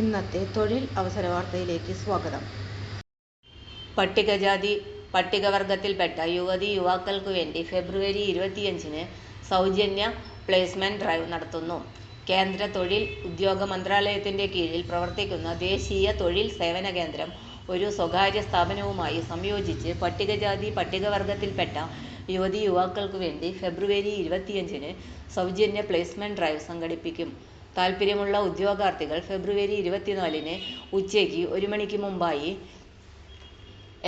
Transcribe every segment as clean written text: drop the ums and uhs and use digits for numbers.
ഇന്നത്തെ തൊഴിൽ അവസര വാർത്തയിലേക്ക് സ്വാഗതം. പട്ടികജാതി പട്ടികവർഗത്തിൽപ്പെട്ട യുവതി-യുവാക്കൾക്കു വേണ്ടി ഫെബ്രുവരി 25-ന് സൗജന്യ പ്ലേസ്മെന്റ് ഡ്രൈവ് നടത്തുന്നു. കേന്ദ്ര തൊഴിൽ ഉദ്യോഗ മന്ത്രാലയത്തിന്റെ കീഴിൽ പ്രവർത്തിക്കുന്ന ദേശീയ തൊഴിൽ സേവന കേന്ദ്രം ഒരു സ്വകാര്യ സ്ഥാപനവുമായി സംയോജിച്ച് പട്ടികജാതി പട്ടികവർഗത്തിൽപ്പെട്ട യുവതി-യുവാക്കൾക്കു വേണ്ടി ഫെബ്രുവരി 25-ന് സൗജന്യ പ്ലേസ്മെന്റ് ഡ്രൈവ് സംഘടിപ്പിക്കും. താൽപര്യമുള്ള ഉദ്യോഗാർത്ഥികൾ ഫെബ്രുവരി 24-ന് ഉച്ചയ്ക്ക് 1 മണിക്ക് മുമ്പായി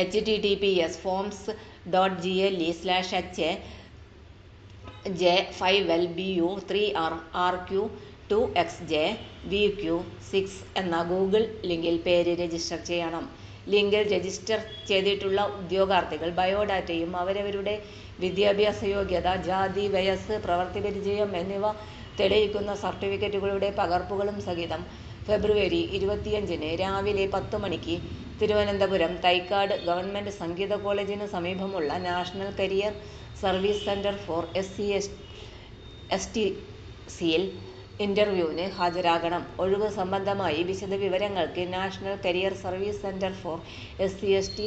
https://j5lbu3rq2xjvq6 എന്ന ഗൂഗിൾ ലിങ്കിൽ പേര് രജിസ്റ്റർ ചെയ്യണം. ലിങ്കിൽ രജിസ്റ്റർ ചെയ്തിട്ടുള്ള ഉദ്യോഗാർത്ഥികൾ ബയോഡാറ്റയും അവരവരുടെ വിദ്യാഭ്യാസ യോഗ്യത, ജാതി, വയസ്സ്, പ്രവൃത്തിപരിചയം എന്നിവ തെളിയിക്കുന്ന സർട്ടിഫിക്കറ്റുകളുടെ പകർപ്പുകളും സഹിതം ഫെബ്രുവരി 25-ന് രാവിലെ 10 മണിക്ക് തിരുവനന്തപുരം തൈക്കാട് ഗവൺമെന്റ് സംഗീത കോളേജിന് സമീപമുള്ള national career service centre for SC/ST-യിൽ ഇന്റർവ്യൂവിന് ഹാജരാകണം. ഒഴിവ് സംബന്ധമായി വിശദവിവരങ്ങൾക്ക് national career service centre for SC/ST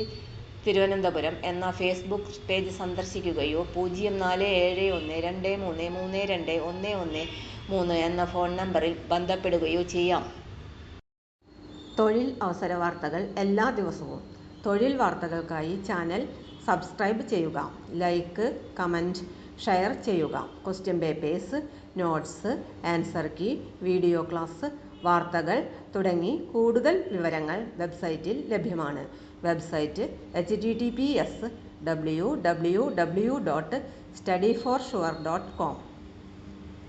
Thiruvananthapuram എന്ന ഫേസ്ബുക്ക് പേജ് സന്ദർശിക്കുകയോ 047123321113 എന്ന ഫോൺ നമ്പറിൽ ബന്ധപ്പെടുകയോ ചെയ്യാം. തൊഴിൽ അവസര വാർത്തകൾ എല്ലാ ദിവസവും. തൊഴിൽ വാർത്തകൾക്കായി ചാനൽ സബ്സ്ക്രൈബ് ചെയ്യുക. ലൈക്ക്, കമന്റ്, ഷെയർ ചെയ്യുക. Question papers, notes, answer key, video class, വാർത്തകൾ തുടങ്ങി കൂടുതൽ വിവരങ്ങൾ വെബ്സൈറ്റിൽ ലഭ്യമാണ്. Website https://www.studyforsure.com